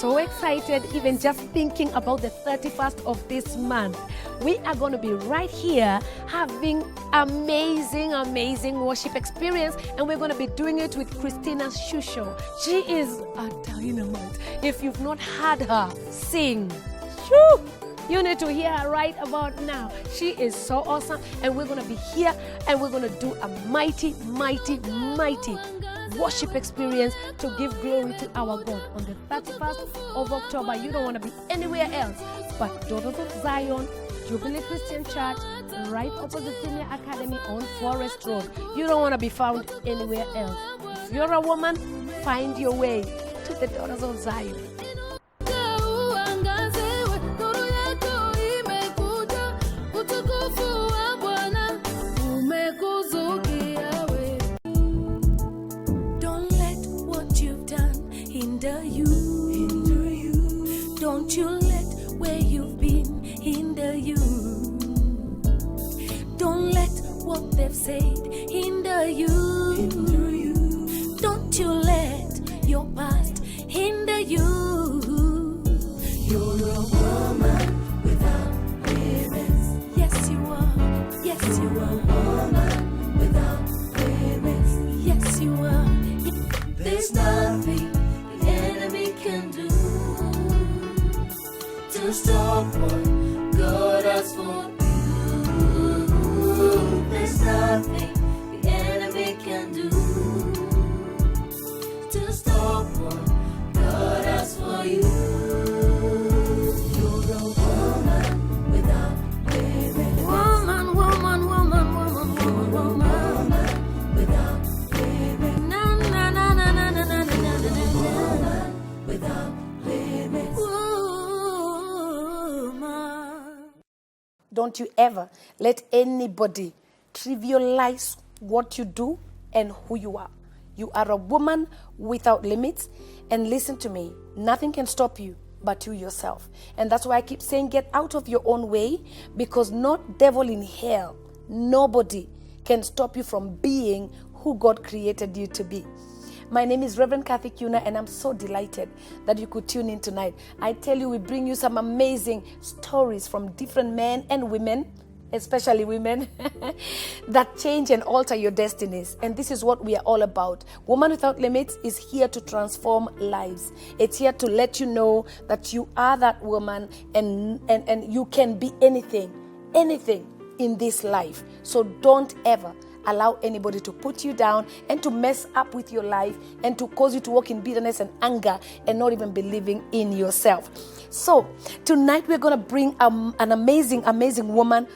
so excited even just thinking about the 31st of this month. We are going to be right here having amazing worship experience, and we're going to be doing it with Christina Shusho. She is a dynamite. If you've not heard her sing, shoo, you need to hear her right about now. She is so awesome, and we're going to be here and we're going to do a mighty worship experience to give glory to our God on the 31st of October. You don't want to be anywhere else but Daughters of Zion, Jubilee Christian Church, right opposite Senior Academy on Forest Road. You don't want to be found anywhere else. If you're a woman, find your way to the Daughters of Zion. Don't you let where you've been hinder you. Don't let what they've said hinder you. Don't you let your past hinder you. You're a woman without limits. Yes, you are. Yes, you are. A woman without limits. Yes, you are. There's nothing the enemy can do to stop what God has for you. There's nothing the enemy can do to stop what God has for you. You're a woman without limits. Woman. You're a woman without limits. Woman without limits. Don't you ever let anybody trivialize what you do and who you are. You are a woman without limits. And listen to me, nothing can stop you but you yourself. And that's why I keep saying get out of your own way, because not devil in hell, nobody can stop you from being who God created you to be. My name is Reverend Kathy Kiuna, and I'm so delighted that you could tune in tonight. I tell you, we bring you some amazing stories from different men and women, especially women, that change and alter your destinies. And this is what we are all about. Woman Without Limits is here to transform lives. It's here to let you know that you are that woman, and you can be anything in this life. So don't ever allow anybody to put you down and to mess up with your life and to cause you to walk in bitterness and anger and not even believing in yourself. So tonight we're going to bring an amazing woman.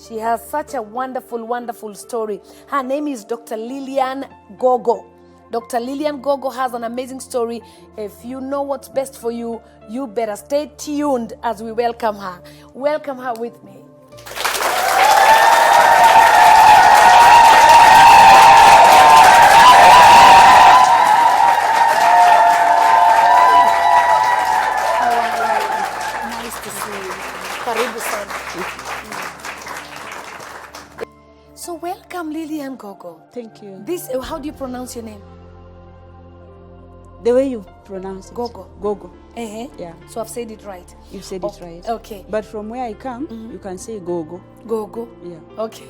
She has such a wonderful story. Her name is Dr. Lillian Gogo. Dr. Lillian Gogo has an amazing story. If you know what's best for you, you better stay tuned as we welcome her. Welcome her with me. So welcome, Lillian Gogo. Thank you. How do you pronounce your name? The way you pronounce it. Gogo. Gogo. Uh-huh. Yeah. So I've said it right. You said it right. Okay. But from where I come, you can say Gogo. Gogo. Yeah. Okay.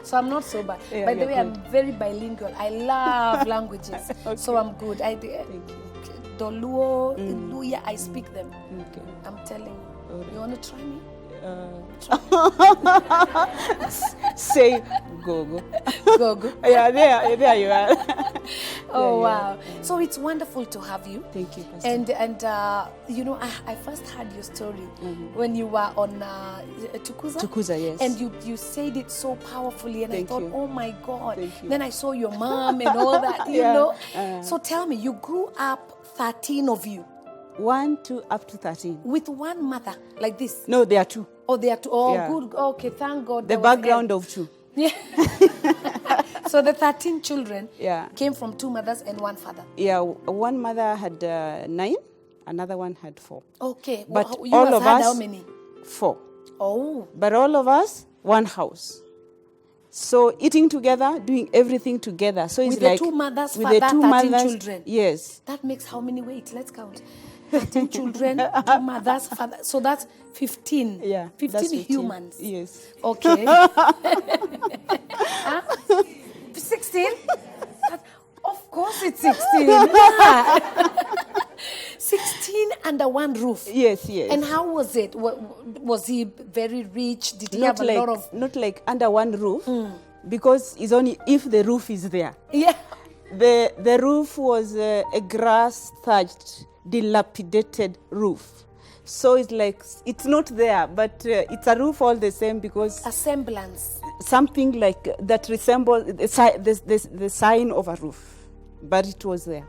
So I'm not so bad. Yeah, By the way, good. I'm very bilingual. I love languages. Okay. So I'm good. Thank you. Doluo, Luya, I speak them. Okay. I'm telling you. Alright. You want to try me? Say Gogo. Gogo. Yeah, there you are. Oh, Yeah, wow. yeah. So it's wonderful to have you. Thank you, Pastor. And you know, I first heard your story when you were on Tukuza. Tukuza, yes. And you said it so powerfully, and Thank I thought, you. oh my God. Thank you. Then I saw your mom and all that, you Yeah. know. So tell me, you grew up 13 of you 1, 2, up to 13. with one mother like this. No, there are 2. Oh, they are two. Oh, Yeah. good. Okay, thank God. The there was background help. of 2. Yeah. So the 13 children Yeah. came from 2 mothers and 1 father. Yeah, one mother had 9, another one had 4. Okay. But you all have of had us, how many? 4. Oh. But all of us, one house. So eating together, doing everything together. So it's With the like two mothers, with father, the two 13 mothers, children. Yes. That makes how many? Wait, let's count. 13 children, two mothers, father. So that's 15. Yeah. 15 that's 15. humans. Yes. Okay. 16? Of course it's 16. 16 under one roof. Yes, yes. And how was it? Was he very rich? Did he Not have a like, lot of... not like under one roof, because it's only if the roof is there. Yeah. The roof was a grass-thatched, dilapidated roof. So it's like, it's not there, but it's a roof all the same, because A semblance. something like that resembles the sign of a roof, but it was there.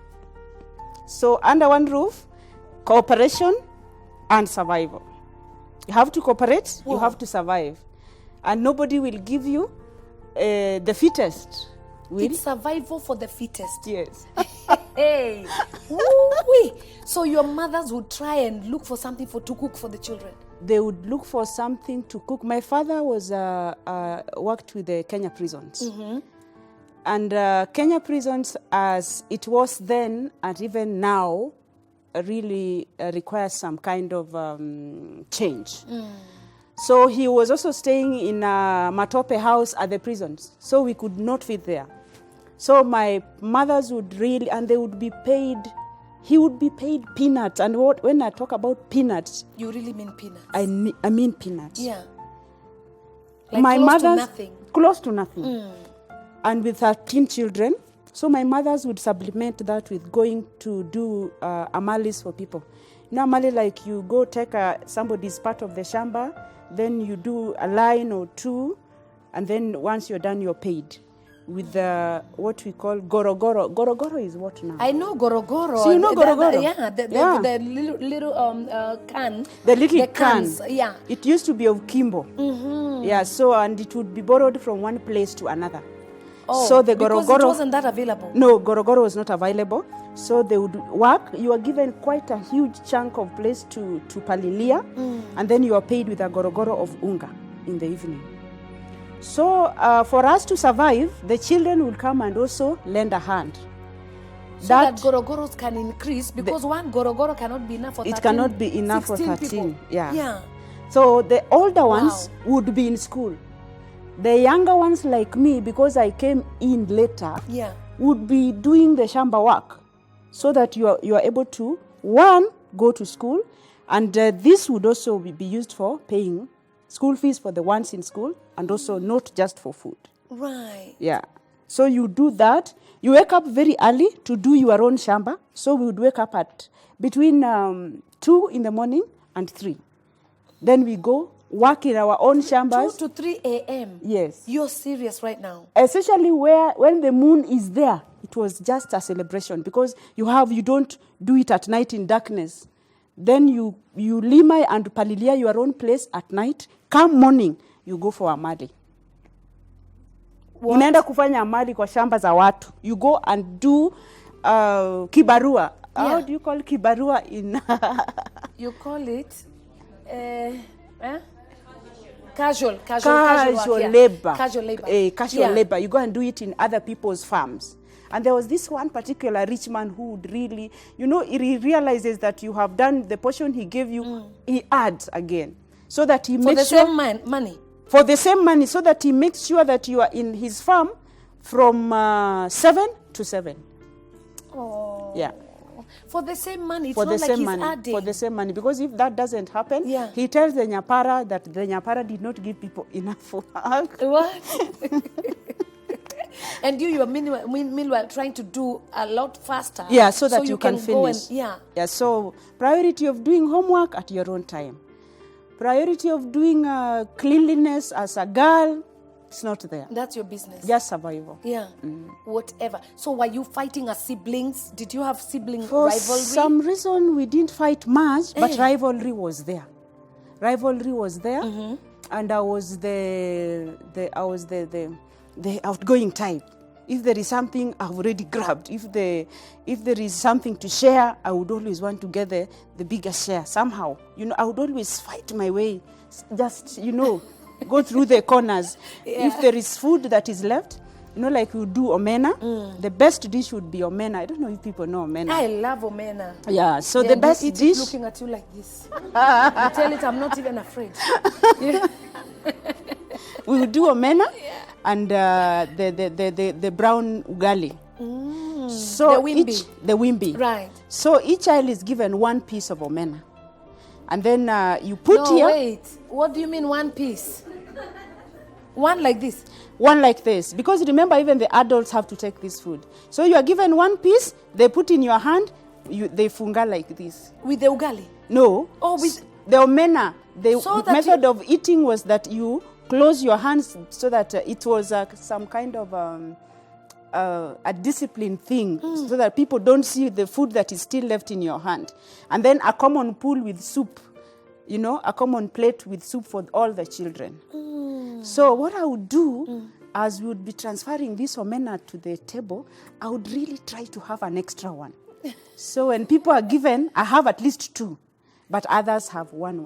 So under one roof, cooperation and survival. You have to cooperate, you have to survive. And nobody will give you the fittest. It's survival for the fittest. Yes. Hey. Woo-wee. So your mothers would try and look for something to cook for the children. They would look for something to cook. My father was worked with the Kenya prisons. And Kenya prisons, as it was then and even now, really requires some kind of change. So he was also staying in a Matope house at the prisons. So we could not fit there. So my mothers would really, and they would be paid, he would be paid peanuts. And when I talk about peanuts, You really mean peanuts? I mean peanuts. Yeah. Like My close mother's to nothing. close to nothing. And with 13 children, so my mothers would supplement that with going to do amalis for people. You know, amali, like you go take somebody's part of the shamba, then you do a line or two, and then once you're done, you're paid with what we call gorogoro. Gorogoro is what now? I know gorogoro. So you know gorogoro? The little can. The little can. Cans, yeah. It used to be of Kimbo. Yeah, so, and it would be borrowed from one place to another. Oh, So the because gorogoro, it wasn't that available. No, gorogoro was not available. So they would work. You are given quite a huge chunk of place to palilia, and then you are paid with a gorogoro of unga in the evening. So for us to survive, the children will come and also lend a hand. So that gorogoros can increase, because one gorogoro cannot be enough for 13. It cannot be enough for 16 13. people. Yeah. So the older ones would be in school. The younger ones like me, because I came in later, Yeah. would be doing the shamba work, so that you are able to, one, go to school, and this would also be used for paying school fees for the ones in school, and also not just for food. Right. Yeah. So you do that. You wake up very early to do your own shamba. So we would wake up at between 2 in the morning and 3. Then we go work in our own shambas. 2 to 3 a.m. Yes. You're serious right now. Especially when the moon is there, it was just a celebration, because you don't do it at night in darkness. Then you lima and palilia your own place at night. Come morning, you go for amali. Unaenda kufanya amali kwa shamba za watu. You go and do kibarua. Yeah. How do you call kibarua in? You call it casual labor. Casual labor. Casual labor. You go and do it in other people's farms. And there was this one particular rich man who would really, he realizes that you have done the portion he gave you, he adds again. So that he makes sure... For the same money? For the same money, so that he makes sure that you are in his farm from 7 to 7. Oh. Yeah. For the same money, it's For not the like same he's money. adding. For the same money. Because if that doesn't happen, Yeah. he tells the Nyapara that the Nyapara did not give people enough work. What? And you are meanwhile trying to do a lot faster. Yeah, so that you can go finish. and, Yeah, so priority of doing homework at your own time. Priority of doing cleanliness as a girl, it's not there. That's your business. Just survival. Yeah. Whatever. So were you fighting as siblings? Did you have sibling For rivalry? some reason, we didn't fight much, but rivalry was there. Rivalry was there, and I was the outgoing type. If there is something, I've already grabbed. If there is something to share, I would always want to get the bigger share somehow. I would always fight my way. Just, go through the corners. Yeah. If there is food that is left, like we do omena, the best dish would be omena. I don't know if people know omena. I love omena. Yeah, so Yeah, the and best you eat dish... it looking at you like this. You tell it I'm not even afraid. Yeah. We would do omena and the brown ugali. So The wimbi. the wimbi. Right. So each child is given one piece of omena. And then you put No, here... wait. What do you mean one piece? One like this? One like this. Because remember, even the adults have to take this food. So you are given one piece, they put in your hand, they funga like this. With the ugali? No. Oh, with... The omena, the So that method of eating was that you close your hands so that it was some kind of a discipline thing, so that people don't see the food that is still left in your hand. And then a common pool with soup, a common plate with soup for all the children. So what I would do, as we would be transferring this omena to the table, I would really try to have an extra one. So when people are given, I have at least 2, but others have 1.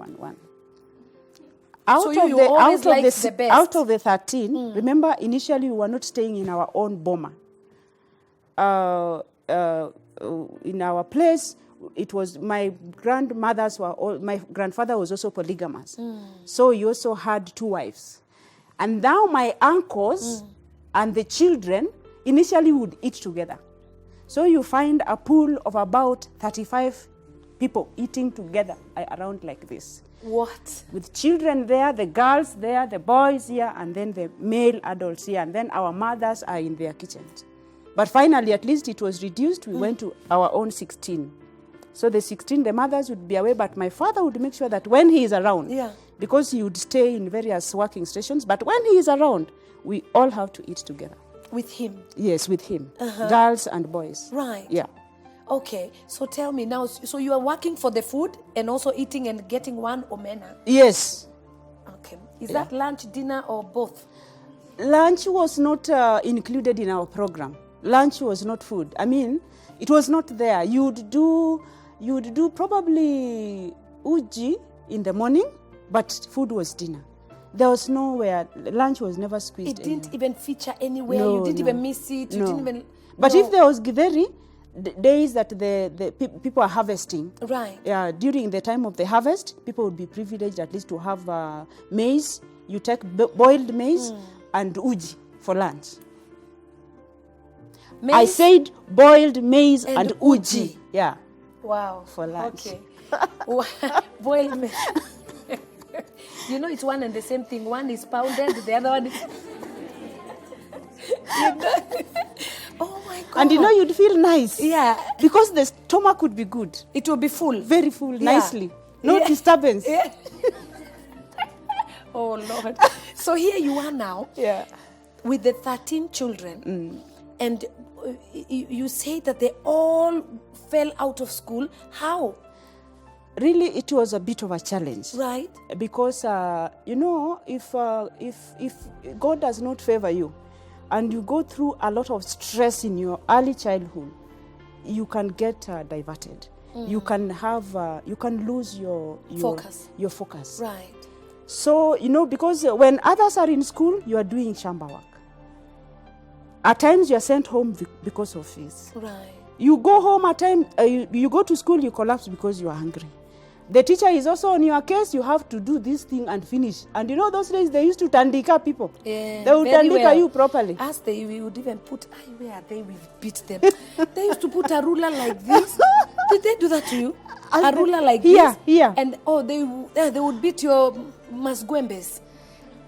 So you always like the best. Out of the 13, remember initially we were not staying in our own boma. In our place, it was my grandfather was also polygamous. So he also had 2 wives. And now my uncles and the children initially would eat together. So you find a pool of about 35 people eating together around like this. What? With children there, the girls there, the boys here, and then the male adults here, and then our mothers are in their kitchens. But finally, at least it was reduced. We went to our own 16. So the 16, the mothers would be away, but my father would make sure that when he is around, because he would stay in various working stations, but when he is around, we all have to eat together. With him? Yes, with him. Girls and boys. Right. Yeah. Okay, so tell me now, so you are working for the food and also eating and getting 1 omena? Yes. Okay. Is that lunch, dinner, or both? Lunch was not included in our program. Lunch was not food. I mean, it was not there. You would do probably uji in the morning, but food was dinner. There was nowhere. Lunch was never squeezed. It didn't even feature anywhere. No, you didn't no. even miss it. You didn't even. But if there was githeri, the days that the people are harvesting, right? Yeah, during the time of the harvest, people would be privileged at least to have maize. You take boiled maize and uji for lunch. Maize? I said boiled maize and uji. Yeah. Wow. For lunch. Okay. Boiled maize. It's one and the same thing. One is pounded, the other one is... Oh my God. And you'd feel nice. Yeah. Because the stomach would be good. It will be full. Very full, nicely. No disturbance. Yeah. Oh Lord. So here you are now. Yeah. With the 13 children. And you say that they all fell out of school. How? Really, it was a bit of a challenge. Right. Because, if God does not favor you and you go through a lot of stress in your early childhood, you can get diverted. You can lose your focus. Your focus. Right. So, because when others are in school, you are doing shamba work. At times, you are sent home because of this. Right. You go home at times, you go to school, you collapse because you are hungry. The teacher is also on your case, you have to do this thing and finish. And those days they used to tandika people. Yeah, they would tandika you properly. As we would even put, where are they? We've beat them. They used to put a ruler like this. Did they do that to you? A ruler like this? Here. And they would beat your masguembes.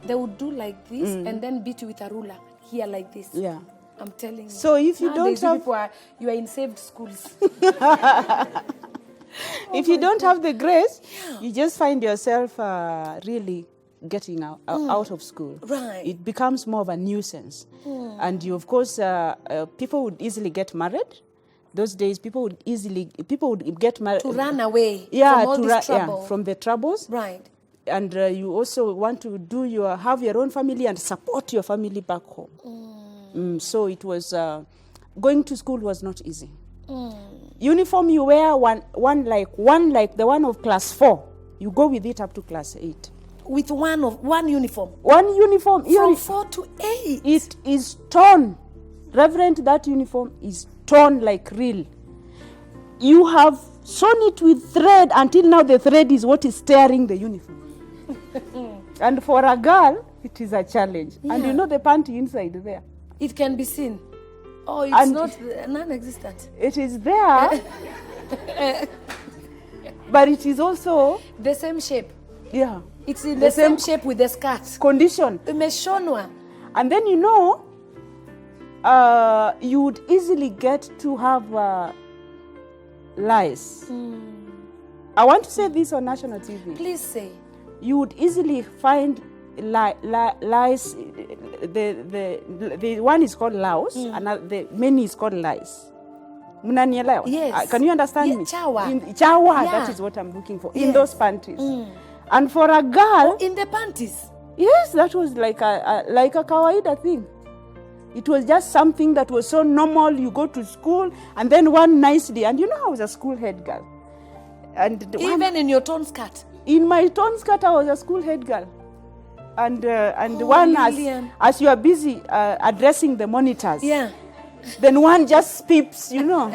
They would do like this and then beat you with a ruler here like this. Yeah. I'm telling you. So if you don't have... you are in saved schools. If you don't have the grace, you just find yourself really getting out of school. Right. It becomes more of a nuisance. And you, of course, people would easily get married. Those days, people would get married. To run away from all this trouble. From the troubles. Right. And you also want to have your own family and support your family back home. So it was, going to school was not easy. Uniform you wear one like the one of class 4. You go with it up to class 8. with one uniform. One uniform. From 4 to 8. It is torn. Reverend, that uniform is torn like real. You have sewn it with thread until now the thread is what is tearing the uniform. And for a girl, it is a challenge. Yeah. And you know the panty inside there. It can be seen. Oh, it's And not non-existent. It is there. But it is also, The same shape. yeah, It's in The the same same shape with the skirt. condition. Imeshonwa. And then, you know, you would easily get to have lice. I want to say this on national TV. Please say. You would easily find lice. The one is called louse, and the many is called lice. Mnanielewa? Yes. Can you understand Yeah, me? chawa. Chawa, Yeah. that is what I'm looking for. In Yes. those panties. And for a girl, In the panties. yes, that was like a kawaida thing. It was just something that was so normal. You go to school, and then one nice day, and you know I was a school head girl. And Even in your torn skirt. in my torn skirt, I was a school head girl. And Oh, one, Lillian. as you are busy addressing the monitors, Yeah. then one just peeps, you know.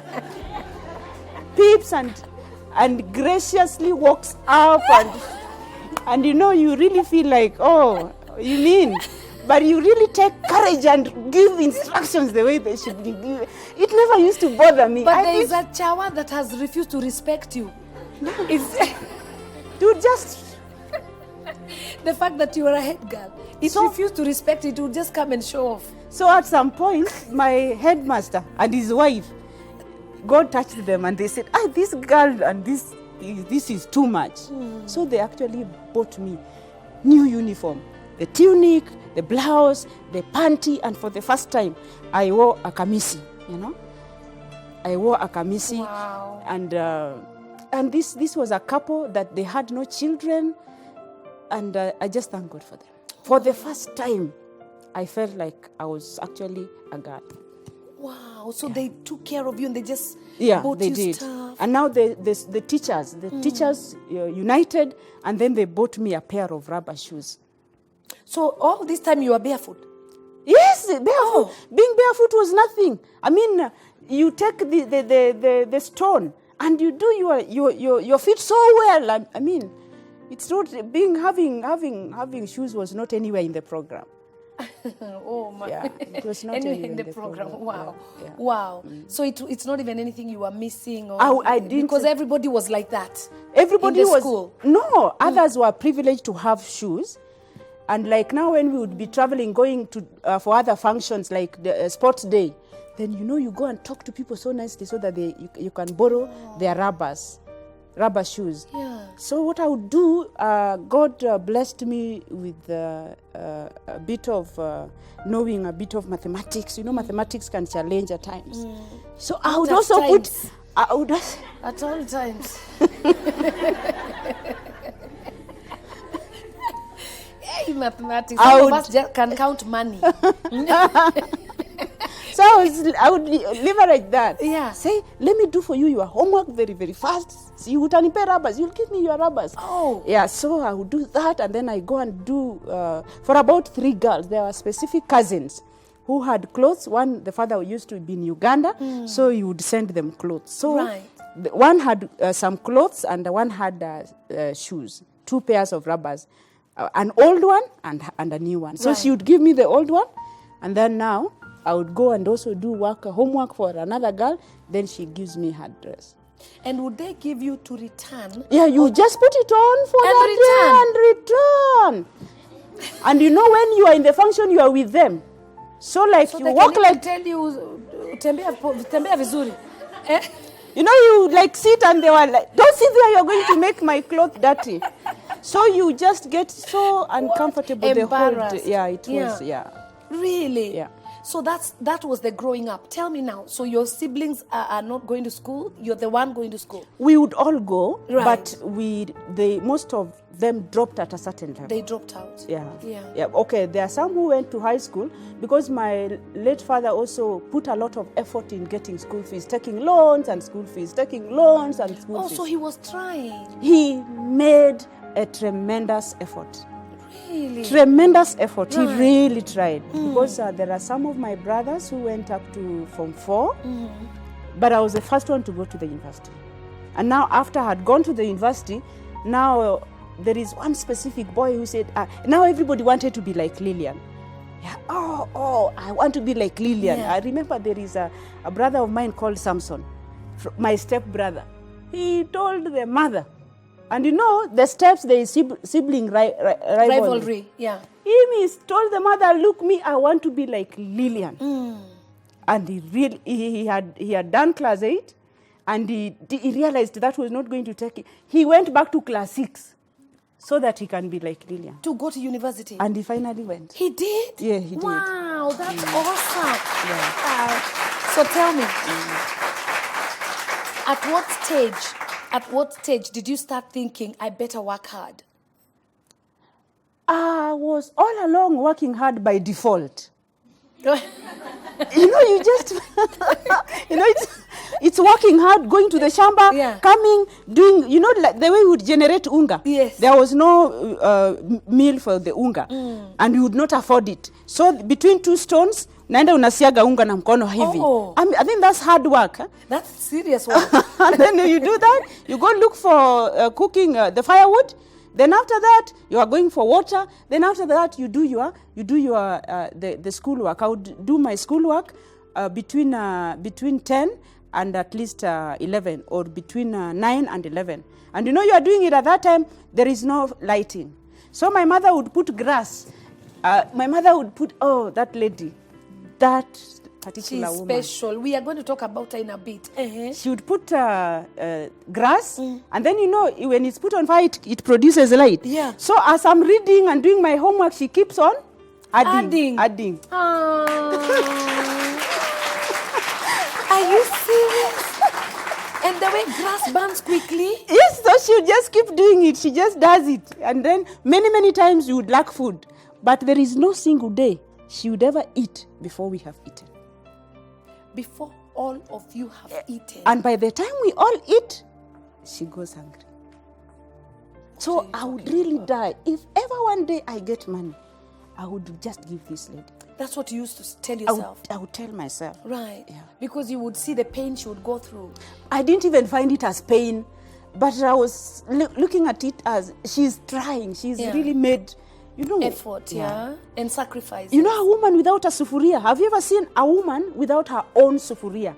Peeps and graciously walks up and you know, you really feel like, oh, you mean? But you really take courage and give instructions the way they should be given. It never used to bother me. But there is a chawa that has refused to respect you. It's You just... the fact that you are a head girl. It refused to respect it. It will just come and show off. So at some point, my headmaster and his wife, God touched them and they said, this girl and this is too much. So they actually bought me new uniform. The tunic, the blouse, the panty, and for the first time, I wore a kamisi, you know. I wore a kamisi. Wow. And this was a couple that they had no children, and I just thank God for them. For the first time, I felt like I was actually a girl. Wow. So they took care of you and they just Yeah, bought they you did. stuff. And now the teachers united, and then they bought me a pair of rubber shoes. So all this time you were barefoot. Yes, barefoot. Being barefoot was nothing. I mean, you take the stone and you do your feet so well. I mean, it's not having shoes was not anywhere in the program. Oh my! Yeah, it was not anyway anywhere in the program. Wow, Yeah. wow. So it's not even anything you were missing, or I didn't, because everybody was like that. Everybody in the was school. No, others were privileged to have shoes. And like now when we would be traveling, going to for other functions like the sports day, then you know you go and talk to people so nicely so that you can borrow their rubber shoes. Yeah. So what I would do, God blessed me with a bit of knowing a bit of mathematics. You know, mathematics can challenge at times. So I would also put... At all times. Hey, mathematics. Some of us just can count money. So I would leverage that. Yeah. Say, let me do for you your homework very, very fast. So you would pay rubbers. You'll give me your rubbers. Oh. Yeah, so I would do that, and then I go and do, for about 3 girls, there were specific cousins who had clothes. One, the father used to be in Uganda, so he would send them clothes. So Right. One had some clothes, and one had shoes, 2 pairs of rubbers. An old one and a new one. So Right. she would give me the old one, and then now I would go and also do homework for another girl. Then she gives me her dress. And would they give you to return? Yeah, you just put it on for And that day and return. And you know when you are in the function, you are with them. So like So you they walk can like, tell you tembea vizuri. you know, you like sit and they were like, don't sit there, you're going to make my cloth dirty. So you just get so uncomfortable the whole Embarrassed. day. Yeah, it was, yeah. Really? Yeah. So that was the growing up. Tell me now. So your siblings are not going to school. You're the one going to school. We would all go, Right. but most of them dropped at a certain level. They dropped out. Yeah. Okay, there are some who went to high school because my late father also put a lot of effort in getting school fees, taking loans and school fees, taking loans and school Oh, fees. so he was trying. He made a tremendous effort. really? Tremendous effort. Right. He really tried. Because there are some of my brothers who went up to Form 4, but I was the first one to go to the university. And now after I had gone to the university, now there is one specific boy who said, now everybody wanted to be like Lillian. Yeah. Oh, I want to be like Lillian. Yeah. I remember there is a brother of mine called Samson, my step brother. He told the mother, and you know, the steps, there is sibling rivalry. Yeah. He told the mother, look, me, I want to be like Lillian. And he had done class 8, and he realized that was not going to take it. He went back to class 6 so that he can be like Lillian. To go to university. And he finally went. He did? Yeah, he did. Wow, that's awesome. Yeah. So tell me, at what stage did you start thinking, I better work hard? I was all along working hard by default. Go You just, it's working hard, going to the shamba, Yeah. coming, doing, like the way we would generate unga. Yes. There was no meal for the unga, and we would not afford it. So between 2 stones, naenda unasiaga unga na mkono hivi. Oh. I think that's hard work. Huh? That's serious work. And then you do that, you go look for cooking the firewood. Then after that, you are going for water. Then after that, you do your the schoolwork. I would do my schoolwork between 10 and at least 11, or between 9 and 11. And you are doing it at that time. There is no lighting, so my mother would put grass. My mother would put that lady, that particular She's woman. special. We are going to talk about her in a bit. She would put grass, and then when it's put on fire, it produces light. Yeah. So as I'm reading and doing my homework, she keeps on adding. Are you serious? And the way grass burns quickly? Yes, so she'll just keep doing it. She just does it. And then many times you would lack food. But there is no single day she would ever eat before we have eaten. Before all of you have eaten. And by the time we all eat, she goes hungry. So I would really die. If ever one day I get money, I would just give this lady. That's what you used to tell yourself. I would tell myself. Right. Yeah. Because you would see the pain she would go through. I didn't even find it as pain, but I was looking at it as she's trying. She's really made, Effort, and sacrifice. A woman without a sufuria. Have you ever seen a woman without her own sufuria?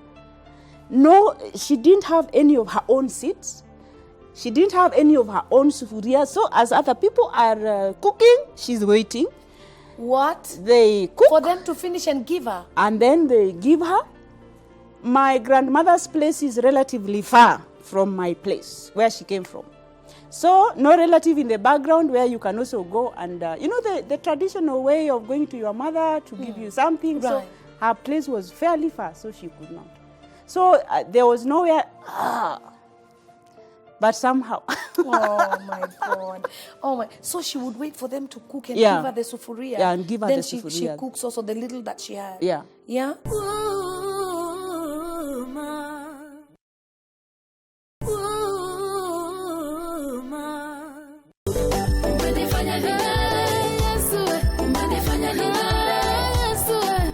No, she didn't have any of her own seeds. She didn't have any of her own sufuria. So as other people are cooking, she's waiting. What? They cook. For them to finish and give her. And then they give her. My grandmother's place is relatively far from my place, where she came from. So no relative in the background where you can also go and, the traditional way of going to your mother to give you something. Right. So her place was fairly far, so she could not. So there was nowhere, but somehow. Oh my God. So she would wait for them to cook and Yeah. give her the sufuria. Yeah, and give her then the she sufuria. cooks also the little that she had. Yeah. Yeah?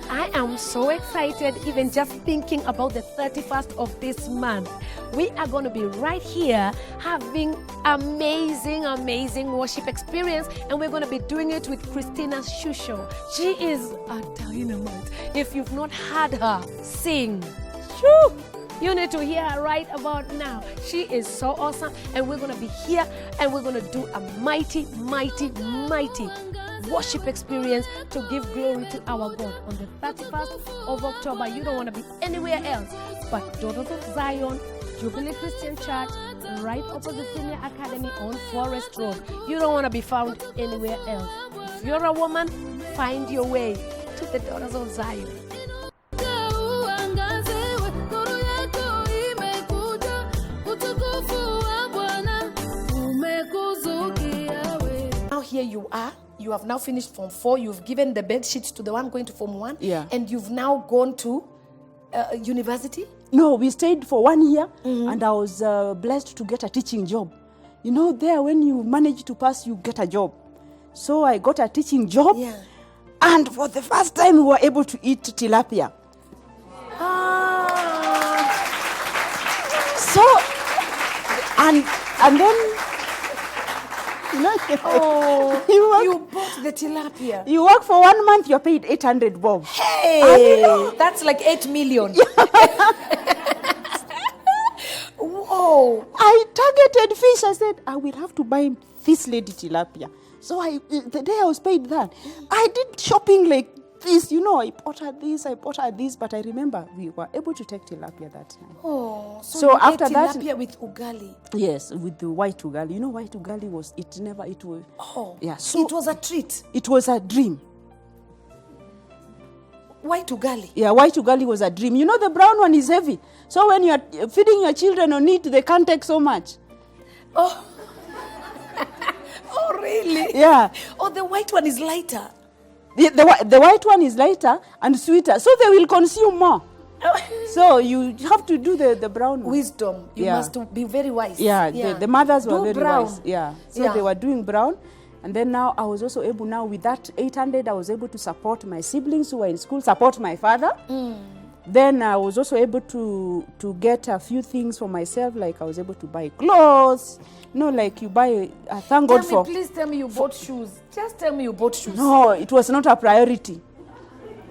I am so excited even just thinking about the 31st of this month. We are going to be right here having amazing worship experience, and we're going to be doing it with Christina Shusho. She is a dynamite. If you've not heard her sing, shoo, you need to hear her right about now. She is so awesome, and we're going to be here and we're going to do a mighty worship experience to give glory to our God on the 31st of October. You don't want to be anywhere else but Daughters of Zion, Jubilee Christian Church, right opposite Senior Academy on Forest Road. You don't want to be found anywhere else. If you're a woman, find your way to the Daughters of Zion. Now here you are. You have now finished Form 4. You've given the bed sheets to the one going to Form 1. Yeah. And you've now gone to university? No, we stayed for 1 year, and I was blessed to get a teaching job. There, when you manage to pass, you get a job. So I got a teaching job. Yeah. And for the first time, we were able to eat tilapia. Ah. So, and then, Oh, you you bought the tilapia. You work for 1 month, you're paid 800 bob. Hey, that's like 8 million. Whoa. I targeted fish. I said, I will have to buy this lady tilapia. So the day I was paid that, I did shopping like this. I bought her this, but I remember we were able to take tilapia that time. Oh, So you after ate that- tilapia with ugali. Yes, with the white ugali. White ugali was, it was, Oh, yeah. So it was a treat. it was a dream. White ugali. Yeah, white ugali was a dream. The brown one is heavy. So when you are feeding your children on it, they can't take so much. Oh. Oh, really? Yeah. Oh, the white one is lighter. The white one is lighter and sweeter, so they will consume more. So you have to do the brown one. Wisdom. You Yeah. must be very wise. Yeah, the mothers were Do very brown. wise. Yeah, so Yeah. they were doing brown. And then now I was also able, now with that 800, I was able to support my siblings who were in school, support my father. Then I was also able to get a few things for myself, like I was able to buy clothes. Like you buy, thank God for... Please tell me you bought shoes. Just tell me you bought shoes. No, it was not a priority.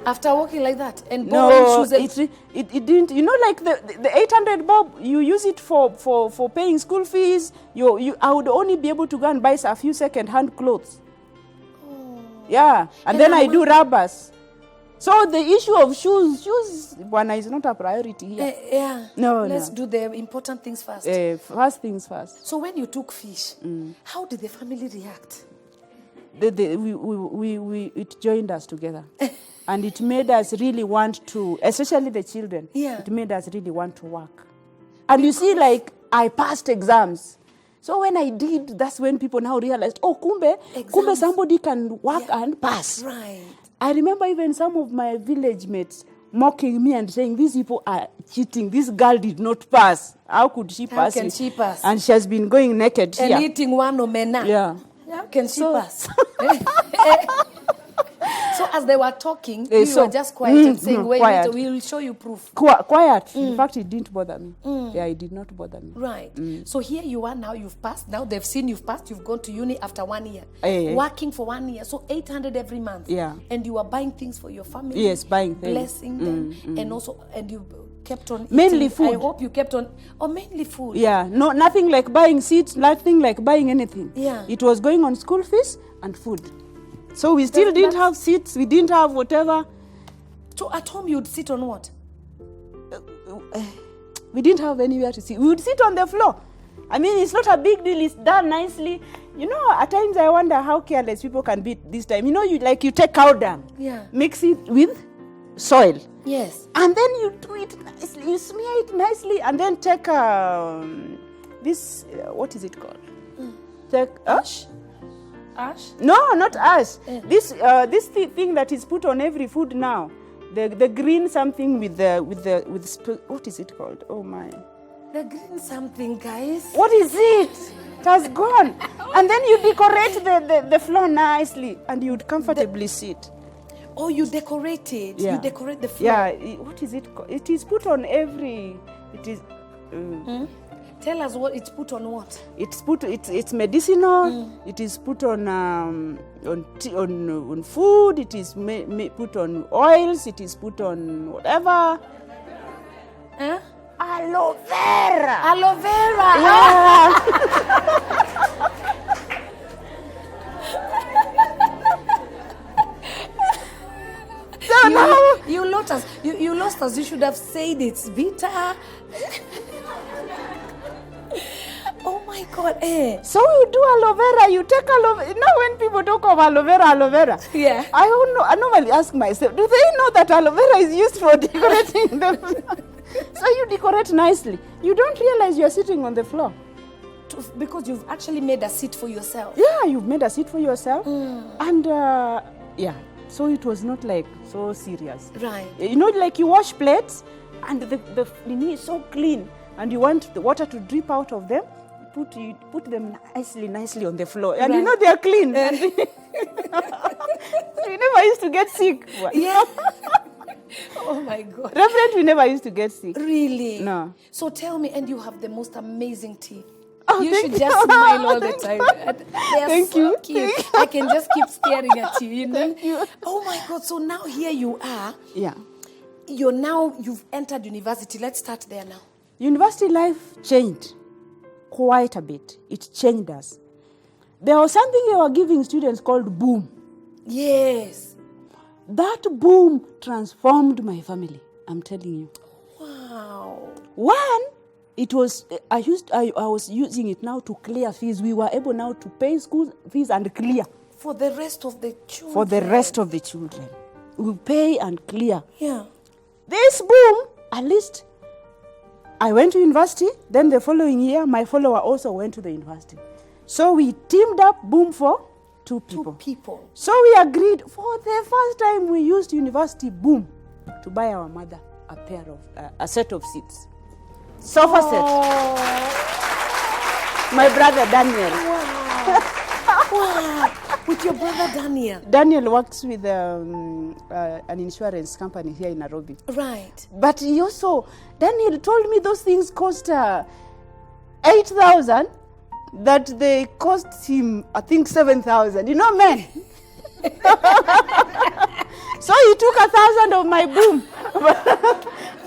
After walking like that and borrowing No, shoes. it didn't. Like the 800 bob, you use it for paying school fees. I would only be able to go and buy a few second-hand clothes. Yeah, and then I do rubbers. So the issue of shoes, one is not a priority here. Yeah. No, Let's do the important things first. First things first. So when you took fish, how did the family react? It joined us together. And it made us really want to, especially the children, Yeah. it made us really want to work. And you see, like, I passed exams. So when I did, that's when people now realized, oh, kumbe somebody can work and pass. Right. I remember even some of my village mates mocking me and saying, these people are cheating. This girl did not pass. How could she pass? How can she pass? And she has been going naked And here. eating one omena. Yeah. How can she pass? So as they were talking, you so- were just quiet and saying, wait, quiet. we will show you proof. Quiet. In fact, it didn't bother me. Yeah, it did not bother me. Right. So here you are now, you've passed. Now they've seen you've passed. You've gone to uni after 1 year. Working for 1 year. So 800 every month. Yeah. And you are buying things for your family. Yes, buying things. Blessing them. And also, and you kept on Mainly eating. I food. hope you kept on, mainly food. Yeah, no, nothing like buying seats, nothing like buying anything. Yeah. It was going on school fees and food. So we still didn't have seats, we didn't have whatever. So at home you'd sit on what? We didn't have anywhere to sit. We would sit on the floor. I mean, it's not a big deal, it's done nicely. At times I wonder how careless people can be this time. You take cow dung, Yeah. mix it with soil. Yes. And then you do it nicely, you smear it nicely, and then take this, what is it called? Take Ash? Ash? No, not ash. This thing that is put on every food now, the green something with what is it called? Oh my! The green something, guys. What is it? It has gone. And then you decorate the floor nicely, and you'd comfortably sit. Oh, you decorate it. Yeah. You decorate the floor. Yeah. What is it called? It is put on every. It is. Tell us what it's put on what? It's medicinal. It is put on food. It is put on oils. It is put on whatever. Huh? Aloe vera. Aloe vera. Yeah. So now You lost us. You lost us. You should have said it's bitter. Oh my God. So you do aloe vera, you take aloe vera. When people talk of aloe vera, Yeah. I normally ask myself, do they know that aloe vera is used for decorating them? So you decorate nicely. You don't realize you're sitting on the floor. Because you've actually made a seat for yourself. Yeah, you've made a seat for yourself. And yeah, so it was not like so serious. Right. Like you wash plates and the thing is so clean and you want the water to drip out of them. You put them nicely on the floor, and Right. they are clean. We never used to get sick. Yeah. Oh my God. Reverend, we never used to get sick. Really? No. So tell me, and you have the most amazing teeth. Oh, You thank should you. just smile all the time. They are Thank so you. cute. I can just keep staring at you, you know? Thank you. Oh my God. So now here you are. Yeah. You've entered university. Let's start there now. University life changed quite a bit. It changed us. There was something they were giving students called boom. Yes. That boom transformed my family. I'm telling you. Wow. One, it was I was using it now to clear fees. We were able now to pay school fees and clear. For the rest of the children. For the rest of the children. We pay and clear. Yeah. This boom, at least I went to university. Then the following year, my follower also went to the university. So we teamed up boom for two people. So we agreed for the first time we used university boom to buy our mother a set of seats. Sofa set. My brother Daniel. Wow. With your brother Daniel. Daniel works with an insurance company here in Nairobi. Right. But Daniel told me those things cost 8,000, that they cost him, I think, 7,000. You know, men. So he took 1,000 of my boom.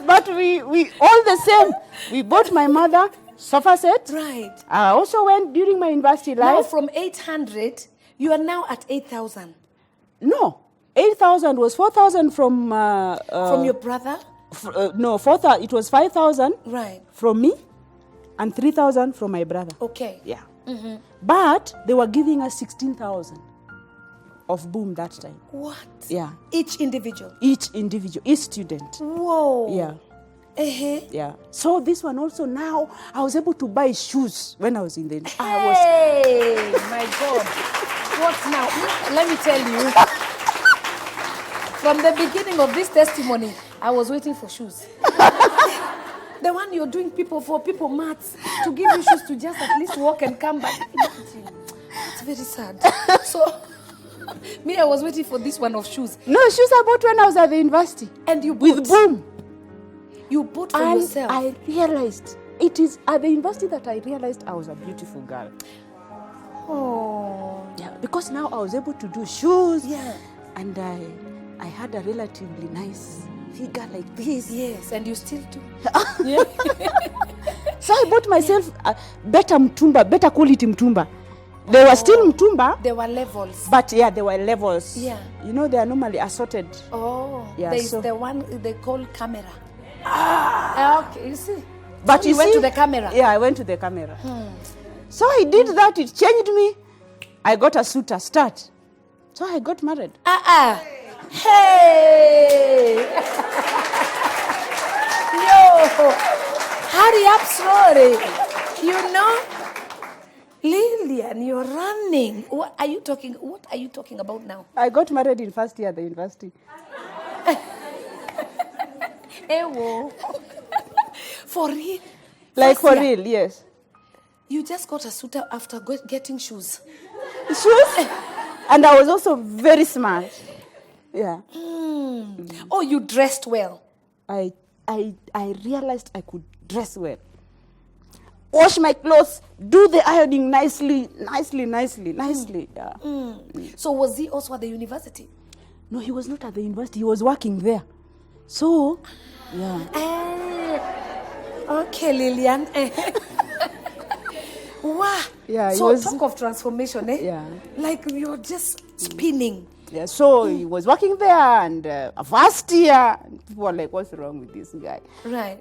But we all the same, we bought my mother sofa set. Right. I also went during my university life. Now from 800, you are now at 8,000. No, 8,000 was 4,000 from your brother? No, 4,000. It was 5,000 Right. from me and 3,000 from my brother. Okay. Yeah. Mm-hmm. But they were giving us 16,000 of boom that time. What? Yeah. Each individual? Each student. Whoa. Yeah. Uh-huh. Yeah. So this one also, now I was able to buy shoes when I was in the... Hey, my God. What now? Let me tell you. From the beginning of this testimony, I was waiting for shoes. The one you're doing people mats, to give you shoes to just at least walk and come back. It's very sad. So, me, I was waiting for this one of shoes. No, shoes I bought when I was at the university. And you bought? With boom. You bought for And yourself? I realized, it is at the university that I realized I was a beautiful girl. Oh. Yeah, because now I was able to do shoes. Yeah. And I had a relatively nice figure like this. Yes, and you still do. Yeah. So I bought myself better quality mtumba. They were still mtumba. There were levels. But yeah, there were levels. Yeah. You know, they are normally assorted. Oh. Yeah, There is so- the one they call camera. Okay, you see. But So you went to the camera. Yeah, I went to the camera. So I did that. It changed me. I got a suitor start. So I got married. Hey! Yo! Hurry up, sorry. You know, Lillian, you're running. What are you talking about now? I got married in first year at the university. Ewo. For real? Like First for year? real, yes. You just got a suitor after getting shoes. Shoes. And I was also very smart. Yeah. Oh, you dressed well. I realized I could dress well. Wash my clothes, do the ironing nicely. Yeah. So was he also at the university? No, he was not at the university. He was working there. So, yeah. Okay, Lillian. Wow. Yeah, he so was- talk of transformation, eh? Yeah. Like you're just spinning. Yeah, so he was working there, and first year, people were like, what's wrong with this guy? Right.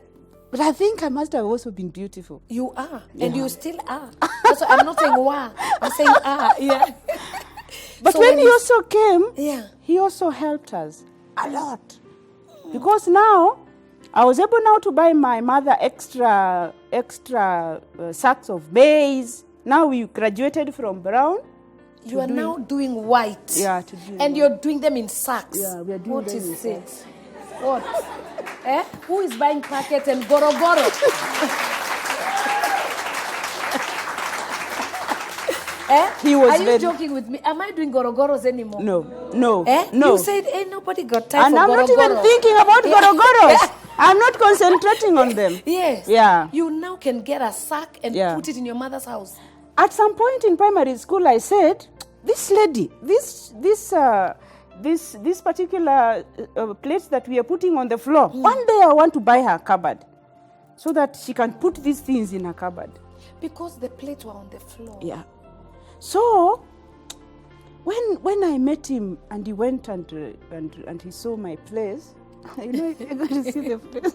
But I think I must have also been beautiful. You are. Yeah. And you still are. That's why I'm not saying wow. I'm saying yeah. But So when he you- also came, Yeah. he also helped us a lot. Because now, I was able now to buy my mother extra sacks of maize. Now we graduated from brown. You are now doing white. Yeah, to do And you're doing them in sacks. Yeah, we are doing What them is in it? What? Who is buying packets and goro? He was Are you very- joking with me? Am I doing gorogoros anymore? No. You said ain't nobody got time And for I'm not even gorogoros. thinking about Yeah. gorogoros. I'm not concentrating on them. Yes. Yeah. You now can get a sack and Yeah. put it in your mother's house. At some point in primary school, I said, this lady, this particular plates that we are putting on the floor, one day I want to buy her a cupboard so that she can put these things in her cupboard. Because the plates were on the floor. Yeah. So when I met him and he went and he saw my place, you know, you're going to see the place.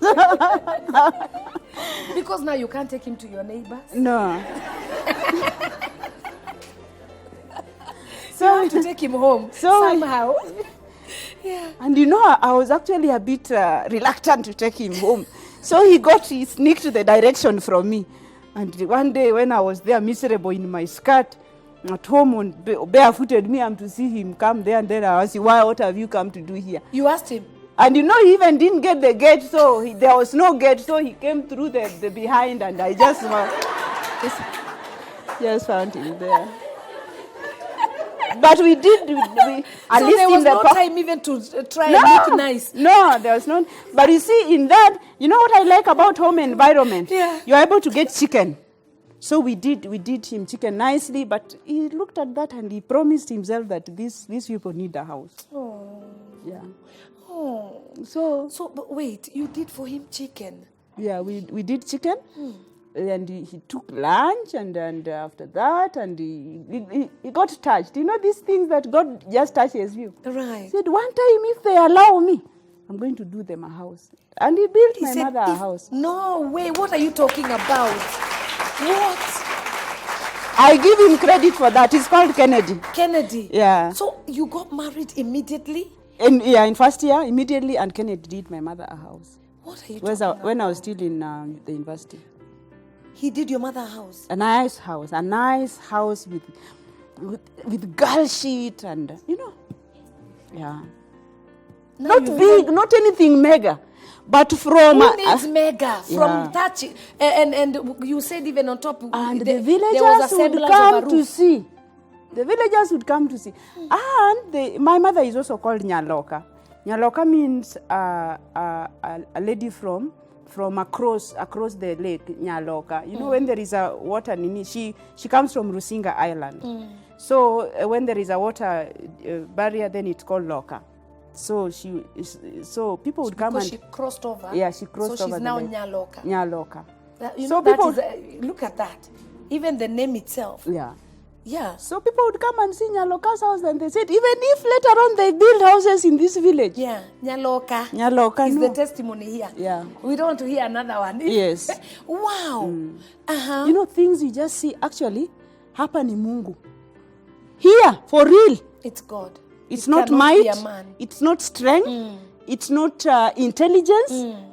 Because now you can't take him to your neighbors. No. So you have to take him home somehow. Yeah. And you know, I was actually a bit reluctant to take him home. So he sneaked the direction from me. And one day when I was there miserable in my skirt, at home on barefooted me, I'm to see him come there, and then I asked him, what have you come to do here? You asked him? And you know, he even didn't get the gate, so there was no gate, so he came through the behind, and I just found him there. But we did, at So least there was in the no time even to try and look nice. No, there was no. But you see, in that, you know what I like about home environment? Yeah. You're able to get chicken. So we did him chicken nicely, but he looked at that and he promised himself that these people need a house. Oh. Yeah. Oh. So But wait, you did for him chicken? yeah, we did chicken. And he took lunch, and after that, and he got touched. You know these things that God just touches you. Right. He said, one time if they allow me, I'm going to do them a house. And he built my said, mother a house. No way, what are you talking about? What? I give him credit for that. He's called Kennedy. Kennedy? Yeah. So you got married immediately? In first year, immediately, and Kennedy did my mother a house. What are you talking about? When I was still in the university. He did your mother a house? A nice house with girl sheet and, you know, yeah. Now Not big, not anything mega, but from... Who needs mega? From yeah. touching. And you said even on top... And the there was a villagers would semblance of come a to roof. see. The villagers would come to see. And my mother is also called Nyaloka. Nyaloka means a lady from across the lake, Nyaloka. You know, when there is a water, she comes from Rusinga Island. So when there is a water barrier, then it's called Loka. So people would come Because and... she crossed over? Yeah, she crossed over. So she's the now lake. Nyaloka. Nyaloka. So people... look at that. Even the name itself. Yeah. Yeah. So people would come and see Nyaloka's house, and they said, even if later on they build houses in this village. Yeah, Nyaloka. Nyaloka, is no. the testimony here. Yeah. We don't want to hear another one. Yes. Wow. Uh-huh. You know, things you just see, actually, hapa ni Mungu. Here, for real. It's God. It's It not cannot might. be a man. It's not strength. It's not intelligence.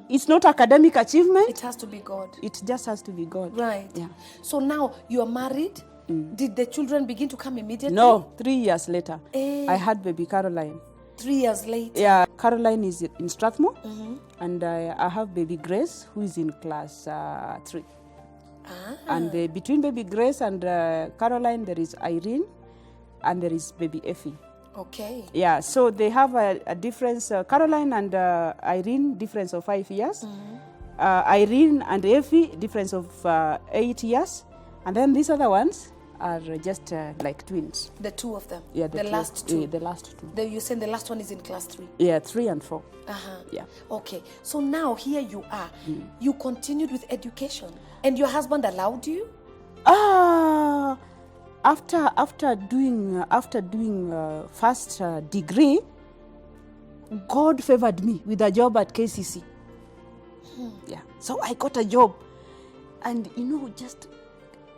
It's not academic achievement. It has to be God. It just has to be God. Right. Yeah. So now you are married. Did the children begin to come immediately? No, 3 years later, Eh. I had baby Caroline. 3 years later. Yeah, Caroline is in Strathmore, and I have baby Grace, who is in class 3. And between baby Grace and Caroline, there is Irene, and there is baby Effie. Okay. Yeah, so they have a difference, Caroline and Irene, difference of 5 years. Irene and Effie, difference of 8 years. And then these other ones are just like twins. The two of them. Yeah, the last two. The last two. You said the last one is in class 3. Yeah, 3 and 4. Yeah. Okay. So now here you are. You continued with education, and your husband allowed you? After doing first degree, God favored me with a job at KCC. Yeah. So I got a job, and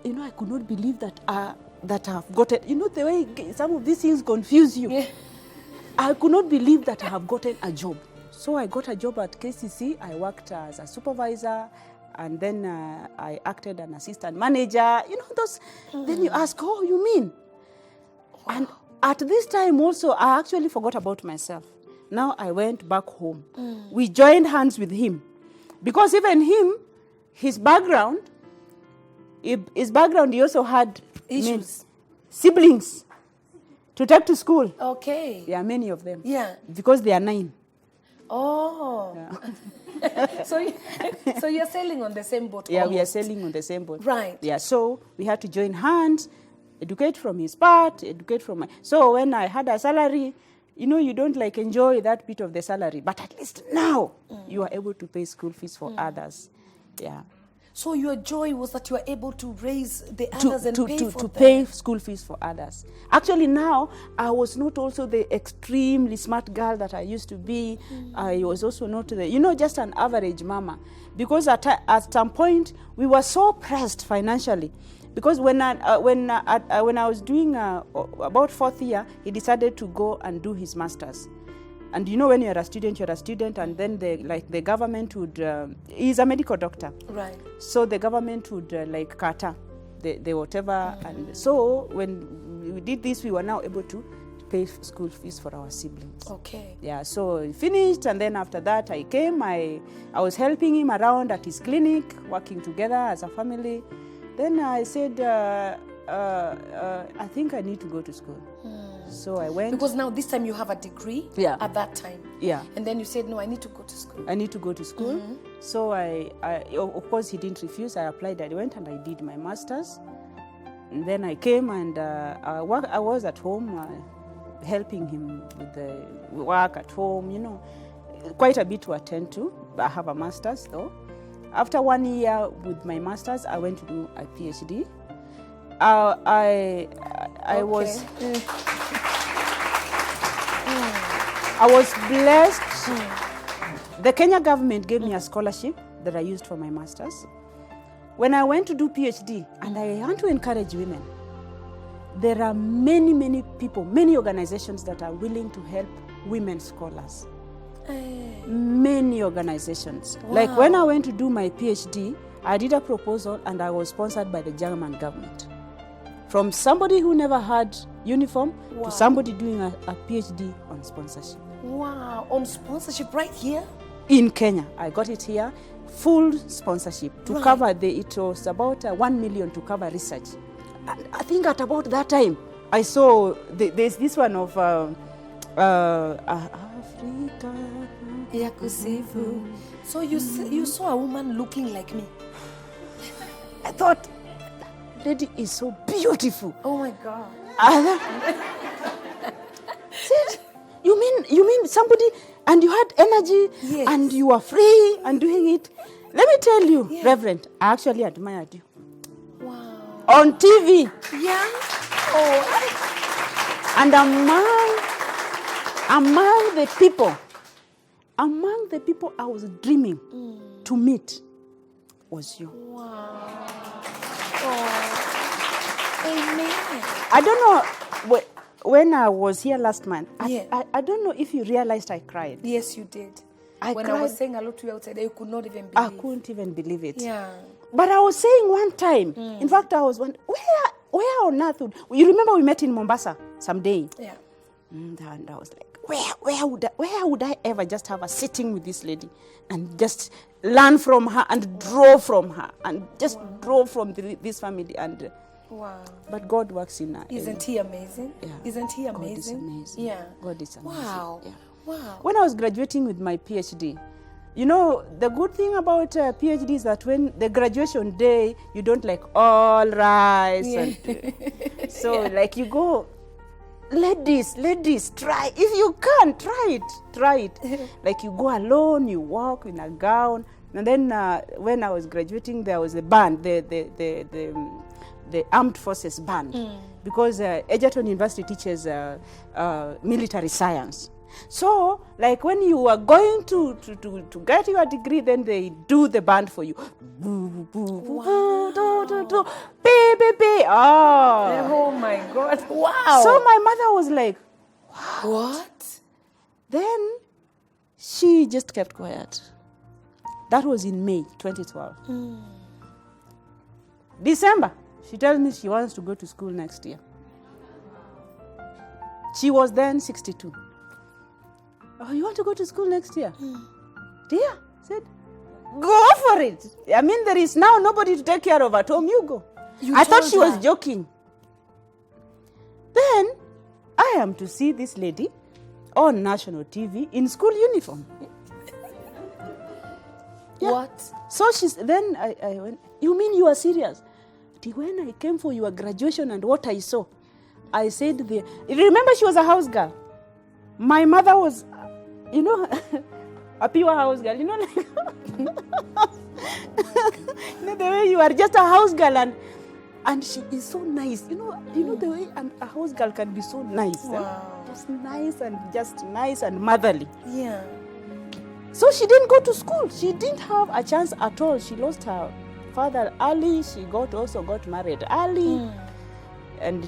I could not believe that I've gotten. You know the way some of these things confuse you. Yeah. I could not believe that I have gotten a job. So I got a job at KCC. I worked as a supervisor, and then I acted an assistant manager. You know those. Then you ask, oh, you mean? Wow. And at this time also, I actually forgot about myself. Now I went back home. We joined hands with him, because even him, his background, he also had Issues. siblings to take to school. Okay. There are many of them. Yeah. Because they are 9. Oh. Yeah. So you're sailing on the same boat. Yeah, we are almost. sailing on the same boat. Right. Yeah, so we had to join hands, educate from his part, educate from my... So when I had a salary, you don't like enjoy that bit of the salary, but at least now you are able to pay school fees for others. Yeah. So your joy was that you were able to raise the others and pay for them. Pay school fees for others. Actually, now I was not also the extremely smart girl that I used to be. I was also not just an average mama, because at some point we were so pressed financially. Because when I was doing about 4th year, he decided to go and do his masters. And when you're a student, and then the government would, he's a medical doctor. Right. So the government would cater the whatever. And so when we did this, we were now able to pay school fees for our siblings. Okay. Yeah, so we finished, and then after that I came, I was helping him around at his clinic, working together as a family. Then I said, I think I need to go to school. So I went. Because now this time you have a degree. Yeah. At that time. Yeah. And then you said, no, I need to go to school. I need to go to school. So I of course he didn't refuse. I applied, I went and I did my master's. And then I came and I was at home helping him with the work at home, quite a bit to attend to. I have a master's though. After 1 year with my master's, I went to do a PhD. I was blessed. The Kenya government gave me a scholarship that I used for my master's. When I went to do PhD, and I want to encourage women, there are many, many people, many organizations that are willing to help women scholars. Many organizations. Wow. Like when I went to do my PhD, I did a proposal and I was sponsored by the German government. From somebody who never had uniform to somebody doing a PhD on sponsorship. Wow, on sponsorship right here? In Kenya. I got it here, full sponsorship to cover it was about 1 million to cover research. And I think at about that time, I saw there's this one of Africa. Yakusifu. So you saw a woman looking like me. I thought, that lady is so beautiful. Oh my God. Said, you mean somebody, and you had energy, Yes. and you were free and doing it. Let me tell you, Reverend, I actually admired you. Wow. On TV. Yeah? Oh, And among the people I was dreaming to meet was you. wow. Oh. Amen. I don't know, when I was here last month, Yeah. I don't know if you realized I cried. Yes, you did. I When cried. I was saying hello to you outside, you could not even I believe. couldn't even believe it. Yeah. But I was saying one time, in fact, I was wondering, where on earth you remember we met in Mombasa someday? Yeah. And I was like, where would I ever just have a sitting with this lady and just learn from her and draw from her and just draw from this family and. Wow. But God works in Isn't he amazing? Yeah. Isn't he amazing? God is amazing. Yeah. God is amazing. Wow. Yeah. Wow. When I was graduating with my PhD, the good thing about PhD is that when the graduation day, you don't all rise. Yeah. And, so you go, ladies, try. If you can, try it. You go alone, you walk in a gown. And then when I was graduating, there was a band, the Armed Forces Band, because Egerton University teaches military science. So, when you are going to get your degree, then they do the band for you. Boo, boo, boo, boo, do, do, do, pee, pee, pee. Oh my God. Wow. So my mother was like, what? Then she just kept quiet. That was in May 2012. December, she tells me she wants to go to school next year. She was then 62. Oh, you want to go to school next year? Dear, said, go for it. I mean, there is now nobody to take care of at home. You go. I thought she was joking. Then I am to see this lady on national TV in school uniform. Yeah. What? So then I went, you mean you are serious? When I came for your graduation and what I saw, I said, remember she was a house girl. My mother was, a pure house girl, like, the way you are just a house girl and she is so nice, the way a house girl can be so nice. Wow. Just nice and just nice and motherly. Yeah. So she didn't go to school. She didn't have a chance at all. She lost her father early. She also got married early. And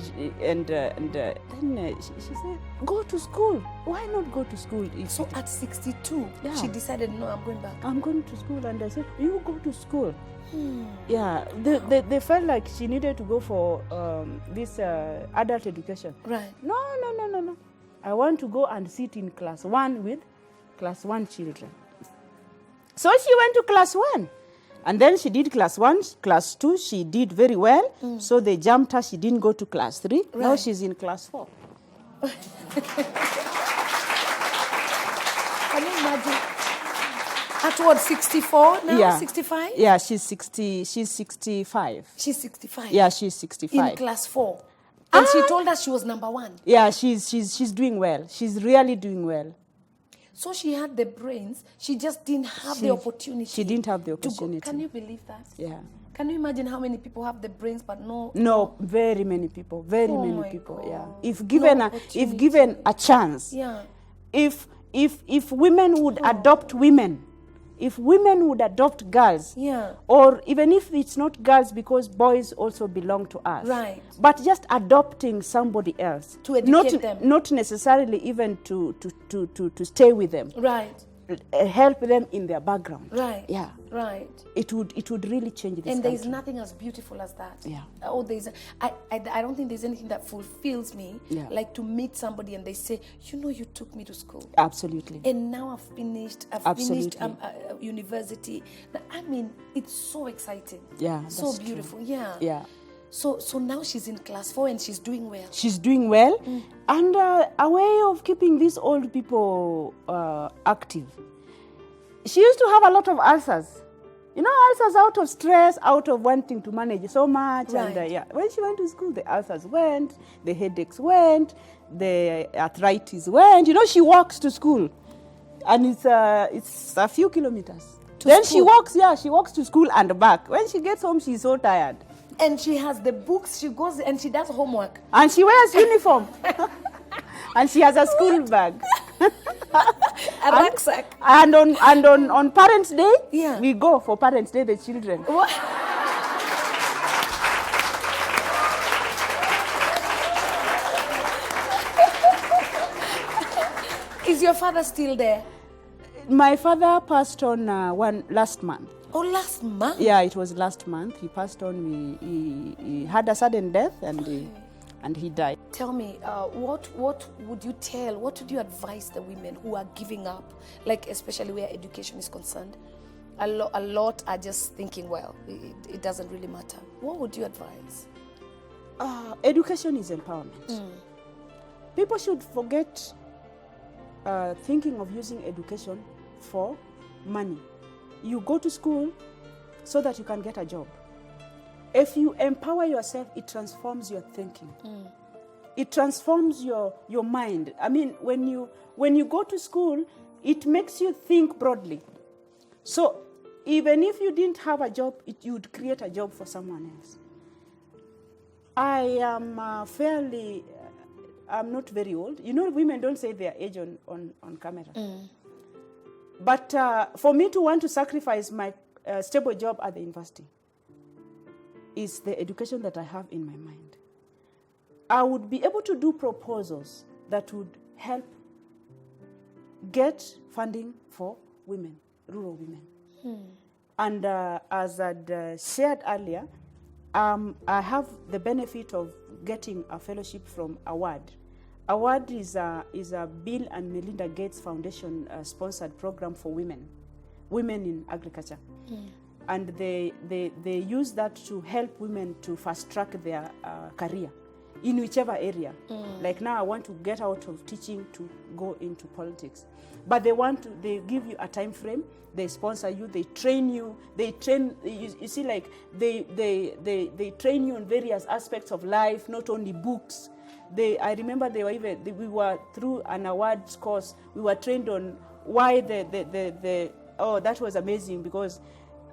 then she said, go to school. Why not go to school? So at 62, she decided, no, I'm going back. I'm going to school. And I said, you go to school. Yeah, they felt like she needed to go for this adult education. Right. No. I want to go and sit in class 1 with class 1 children. So she went to class 1. And then she did class 1, class 2, she did very well. So they jumped her, she didn't go to class 3. Right. Now she's in class 4. Can you imagine? At what, 64 now? Yeah. 65? Yeah, she's 65. She's 65? Yeah, she's 65. In class 4. And she told us she was number 1. Yeah, she's doing well. She's really doing well. So she had the brains, she just didn't have the opportunity. She didn't have the opportunity. Can you believe that? Yeah. Can you imagine how many people have the brains but no? No, very many people. Very many people. God. Yeah. If given a chance. Yeah. If women would adopt women, if women would adopt girls, or even if it's not girls because boys also belong to us, right? But just adopting somebody else to educate them, not necessarily even to stay with them, right? Help them in their background, right? Yeah, right. It would really change this. And there's nothing as beautiful as that. Yeah. Oh, I don't think there's anything that fulfills me like to meet somebody and they say, you took me to school. Absolutely. And now I've finished university. I mean, it's so exciting. Yeah. So beautiful. True. Yeah. Yeah. So now she's in class 4 and she's doing well. She's doing well. And a way of keeping these old people active. She used to have a lot of ulcers. Ulcers out of stress, out of wanting to manage so much. Right. And when she went to school, the ulcers went, the headaches went, the arthritis went. She walks to school. And it's a few kilometers. Then school. She walks to school and back. When she gets home, she's so tired. And she has the books, she goes and she does homework. And she wears uniform. And she has a school bag. A rucksack. And on Parents' Day, we go for Parents' Day, the children. What? Is your father still there? My father passed on last month. Oh, last month? Yeah, it was last month. He passed on. He had a sudden death and he died. Tell me, what would you tell, what would you advise the women who are giving up, like especially where education is concerned? A lot are just thinking, well, it doesn't really matter. What would you advise? Education is empowerment. People should forget thinking of using education for money. You go to school so that you can get a job. If you empower yourself, it transforms your thinking. It transforms your mind. I mean, when you go to school, it makes you think broadly. So even if you didn't have a job, you would create a job for someone else. I am I'm not very old. Women don't say their age on camera. But for me to want to sacrifice my stable job at the university is the education that I have in my mind. I would be able to do proposals that would help get funding for women, rural women. And as I'd shared earlier, I have the benefit of getting a fellowship from AWARD. AWARD is a Bill and Melinda Gates Foundation sponsored program for women in agriculture. And they use that to help women to fast track their career in whichever area. Like now I want to get out of teaching to go into politics. But they give you a time frame, they sponsor you, they train you, you see, like they train you in various aspects of life, not only books. I remember we were through an awards course, we were trained on why that was amazing, because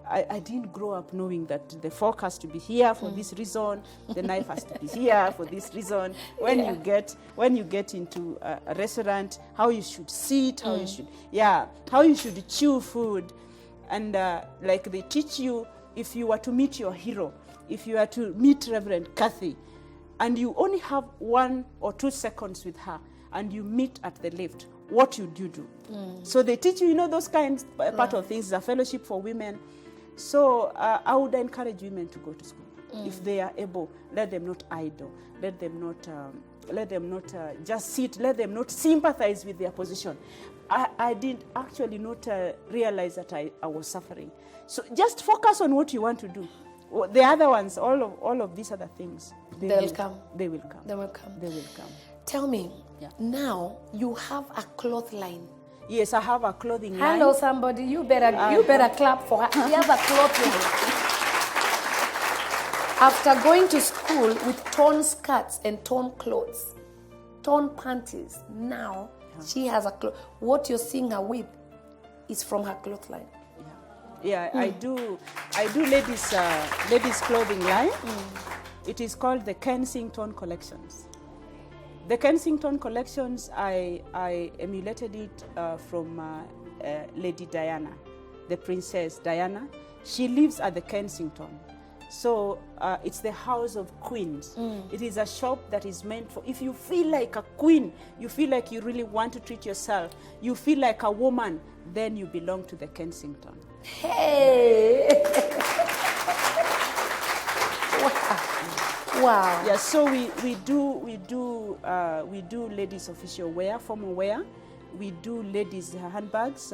I didn't grow up knowing that the fork has to be here for this reason, the knife has to be here for this reason. When you get into a restaurant, how you should sit, how you should chew food, and like they teach you, if you were to meet your hero, if you were to meet Reverend Kathy, and you only have 1 or 2 seconds with her, and you meet at the lift, what would you do? So they teach you, those kinds part of things. The fellowship for women. So I would encourage women to go to school if they are able. Let them not idle. Let them not just sit. Let them not sympathize with their position. I did actually not realize that I was suffering. So just focus on what you want to do. The other ones, all of these other things, they will come. They will come. Tell me, now you have a cloth line. Yes, I have a clothing line. Hello, somebody. You better clap for her. She has a clothing line. After going to school with torn skirts and torn clothes, torn panties, now she has a cloth. What you're seeing her with is from her cloth line. Yeah, I do ladies clothing line. It is called the Kensington collections. The Kensington collections, I emulated it from Lady Diana, the Princess Diana. She lives at the Kensington. So it's the House of Queens. It is a shop that is meant for, if you feel like a queen, you feel like you really want to treat yourself, you feel like a woman, then you belong to the Kensington. Hey! Wow. Yeah, so we do ladies official wear, formal wear. We do ladies handbags,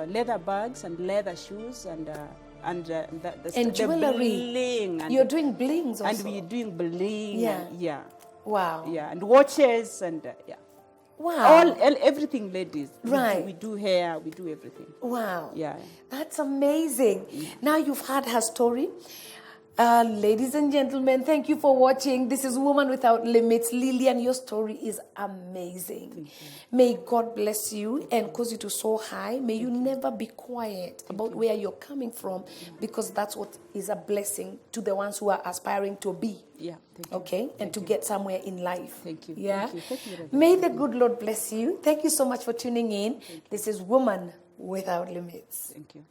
leather bags, and leather shoes, and jewelry. Bling, you're doing blings also. And we're doing bling. Yeah. Wow. Yeah, and watches and Wow. Everything ladies. Right. We do hair, we do everything. Wow. Yeah. That's amazing. Now you've heard her story. Ladies and gentlemen, thank you for watching. This is Woman Without Limits. Lillian, your story is amazing. May God bless you and cause you to soar high. May you never be quiet about where you're coming from, because that's what is a blessing to the ones who are aspiring to be. Yeah. Thank you. Okay? And to get somewhere in life. Thank you. Yeah? Thank you. May the good Lord bless you. Thank you so much for tuning in. This is Woman Without Limits. Thank you.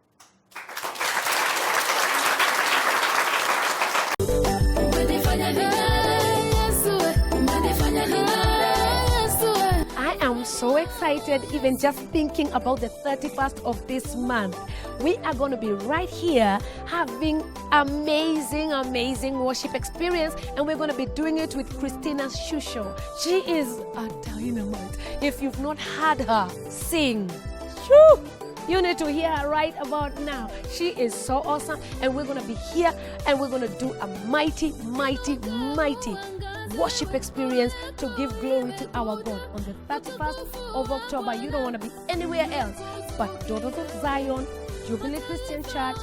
I am so excited even just thinking about the 31st of this month. We are going to be right here having amazing worship experience, and we're going to be doing it with Christina Shusho. She is a dynamite. If you've not heard her sing, shoo, you need to hear her right about now. She is so awesome, and we're going to be here and we're going to do a mighty worship experience to give glory to our God on the 31st of October. You don't want to be anywhere else but Daughters of Zion, Jubilee Christian Church,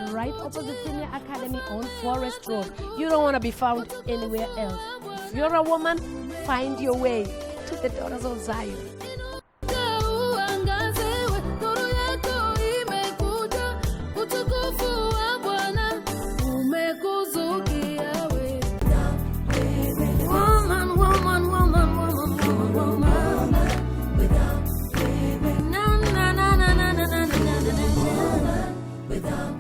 right opposite Senior Academy on Forest Road. You don't want to be found anywhere else. If you're a woman, find your way to the Daughters of Zion. Without